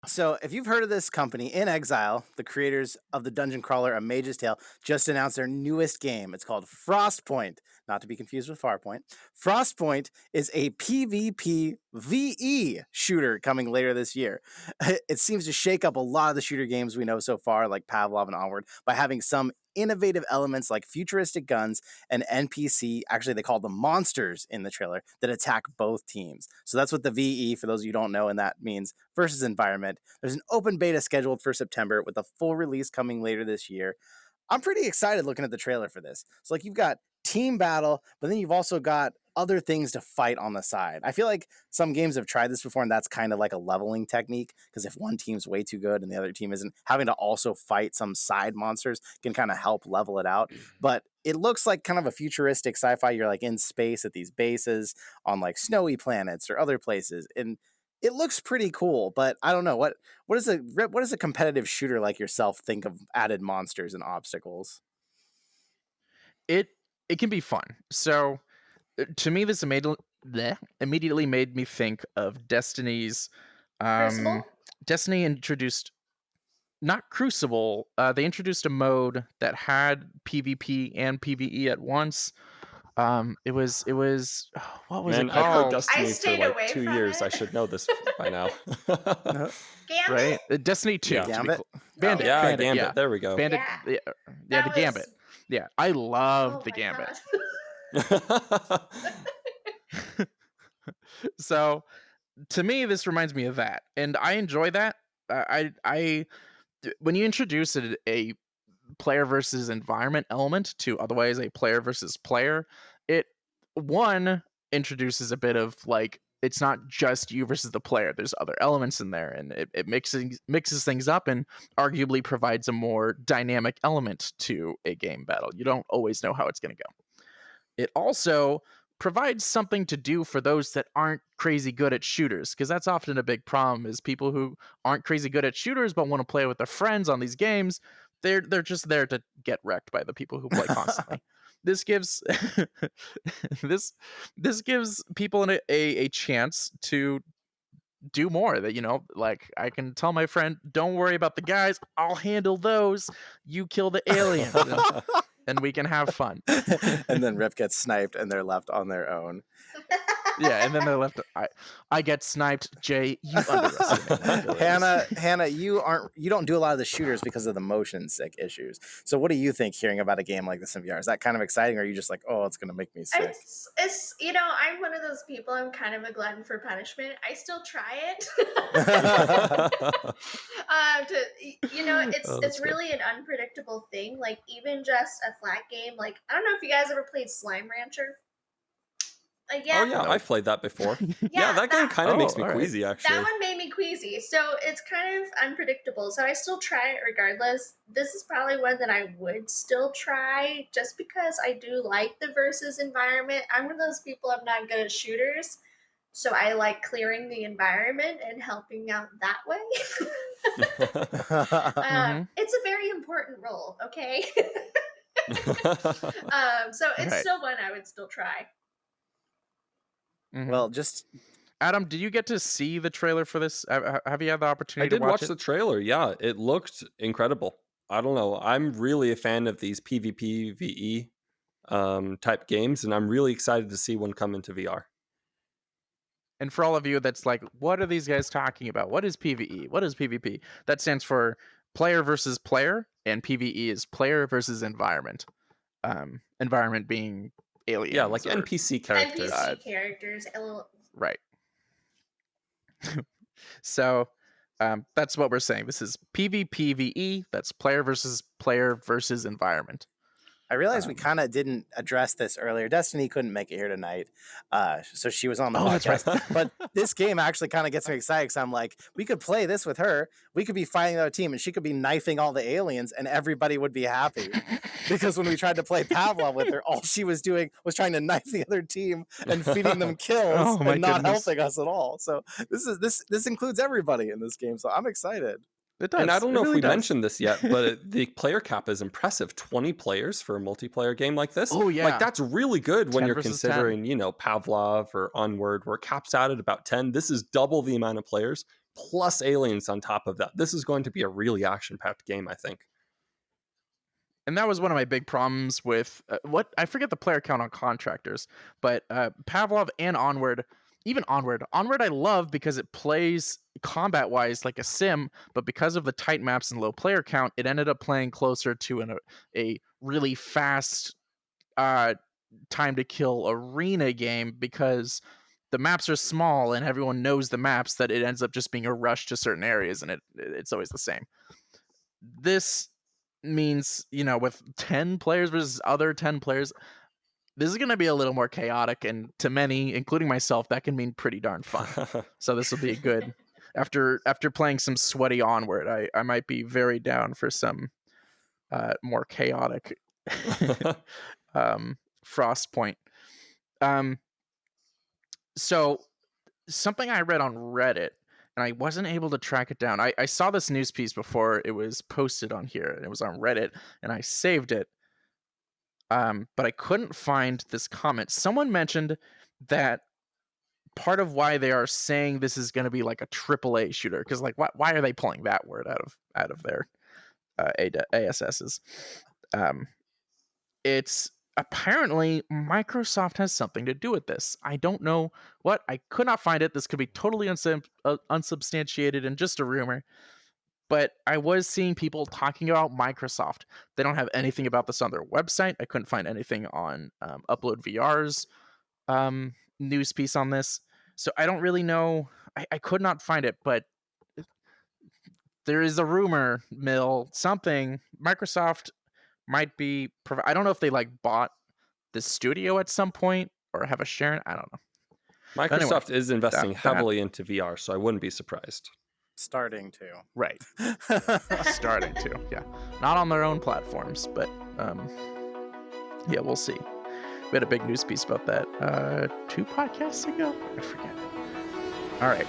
So, if you've heard of this company, inXile, the creators of the dungeon crawler A Mage's Tale, just announced their newest game. It's called Frostpoint, not to be confused with Farpoint. Frostpoint is a PvPvE shooter coming later this year. It seems to shake up a lot of the shooter games we know so far, like Pavlov and Onward, by having some innovative elements like futuristic guns and NPC, actually they call them monsters in the trailer, that attack both teams. So that's what the VE, for those of you who don't know, and that means versus environment. There's an open beta scheduled for September with a full release coming later this year. I'm pretty excited looking at the trailer for this. So like you've got team battle, but then you've also got other things to fight on the side. I feel like some games have tried this before, and that's kind of like a leveling technique, because if one team's way too good and the other team isn't, having to also fight some side monsters can kind of help level it out. But it looks like kind of a futuristic sci-fi. You're like in space at these bases on like snowy planets or other places, and it looks pretty cool. But I don't know what does a competitive shooter like yourself think of added monsters and obstacles? It it can be fun. So to me, this immediately made me think of Destiny's. Um, Crucible? Destiny introduced not Crucible. They introduced a mode that had PvP and PvE at once. It was what was Man, it I've played called? I Destiny for stayed like away 2 years. from I it. should know this by now. Right, Gambit? Destiny 2. Yeah. To be Gambit? Bandit, Yeah, Bandit, Gambit. yeah, There we go. Bandit, Yeah. yeah, yeah, the That Gambit. was. Yeah, I loved Oh the my Gambit. god. So to me, this reminds me of that, and I enjoy that. When you introduce a player versus environment element to otherwise a player versus player, it one introduces a bit of like it's not just you versus the player. There's other elements in there, and it mixes things up and arguably provides a more dynamic element to a game battle. You don't always know how it's going to go. It also provides something to do for those that aren't crazy good at shooters, because that's often a big problem is people who aren't crazy good at shooters but want to play with their friends on these games. They're just there to get wrecked by the people who play constantly. This gives this this gives people a chance to do more. That, like, I can tell my friend, don't worry about the guys, I'll handle those, you kill the aliens, and we can have fun. And then Rip gets sniped and they're left on their own. Yeah, and then they're left. I get sniped. Jay, you underestimate my abilities. Hannah, you don't do a lot of the shooters because of the motion sick issues. So what do you think hearing about a game like this in VR? Is that kind of exciting, or are you just like, oh, it's gonna make me sick? It's I'm one of those people. I'm kind of a glutton for punishment. I still try it. Oh, It's that's good. really an unpredictable thing. Like even just a flat game. Like I don't know if you guys ever played Slime Rancher. Like Oh yeah, yeah, Nope. I've played that before. Yeah, yeah, that game kind of makes me all right. queasy that actually. one made me queasy. So it's kind of unpredictable. So I still try it regardless. This is probably one that I would still try just because I do like the versus environment. I'm one of those people, I'm not good at shooters. So I like clearing the environment and helping out that way. Mhm. It's a very important role, okay? So it's Right. still one I would still try. Mhm. Well, just Adam, did you get to see the trailer for this? Have you had the I opportunity did to watch watch it? the trailer. Yeah, it looked incredible. I don't know. I'm really a fan of these PvPvE type games, and I'm really excited to see one come into VR. And for all of you that's like, what are these guys talking about? What is PvE? What is PvP? That stands for player versus player, and PvE is player versus environment. Environment being aliens. Yeah, like or, NPC characters. NPC characters. right. So that's what we're saying. This is PvPvE. That's player versus environment. I realized we kind of didn't address this earlier. Destiny couldn't make it here tonight, so she was on the Oh, that's podcast. right. But this game actually kind of gets me excited because I'm like, we could play this with her. We could be fighting our team, and she could be knifing all the aliens, and everybody would be happy. Because when we tried to play Pavlov with her, all she was doing was trying to knife the other team and feeding them kills Oh, my and not goodness. helping us at all. So this includes everybody in this game. So I'm excited. It does. And I don't It know if really we does. mentioned this yet, but the player cap is impressive. 20 players for a multiplayer game like this. Oh, yeah. Like, that's really good when 10 you're versus 10. considering, Pavlov or Onward, where caps out at about 10. This is double the amount of players. plus aliens on top of that. This is going to be a really action-packed game, I think. And that was one of my big problems with what I forget the player count on Contractors, but Pavlov and Onward, even Onward I love because it plays combat wise like a sim, but because of the tight maps and low player count, it ended up playing closer to a really fast time to kill arena game, because the maps are small and everyone knows the maps, that it ends up just being a rush to certain areas, and it's always the same. This means, with 10 players versus other 10 players, this is going to be a little more chaotic, and to many, including myself, that can mean pretty darn fun. So this will be good. After playing some sweaty Onward, I might be very down for some more chaotic Frostpoint. So something I read on Reddit, and I wasn't able to track it down. I saw this news piece before it was posted on here, and it was on Reddit, and I saved it. But I couldn't find this comment. Someone mentioned that part of why they are saying this is going to be like a AAA shooter, because like why are they pulling that word out of their ASSs? It's apparently Microsoft has something to do with this. I don't know what. I could not find it. This could be totally unsubstantiated and just a rumor. But I was seeing people talking about Microsoft. They don't have anything about this on their website. I couldn't find anything on Upload VR's news piece on this. So I don't really know. I could not find it, but there is a rumor mill, something. Microsoft might be. I don't know if they like bought the studio at some point or have a share. I don't know. Microsoft is investing heavily into VR, so I wouldn't be surprised. Starting to. Right. Starting to, yeah. Not on their own platforms, but yeah, we'll see. We had a big news piece about that 2 podcasts ago. I forget. All right.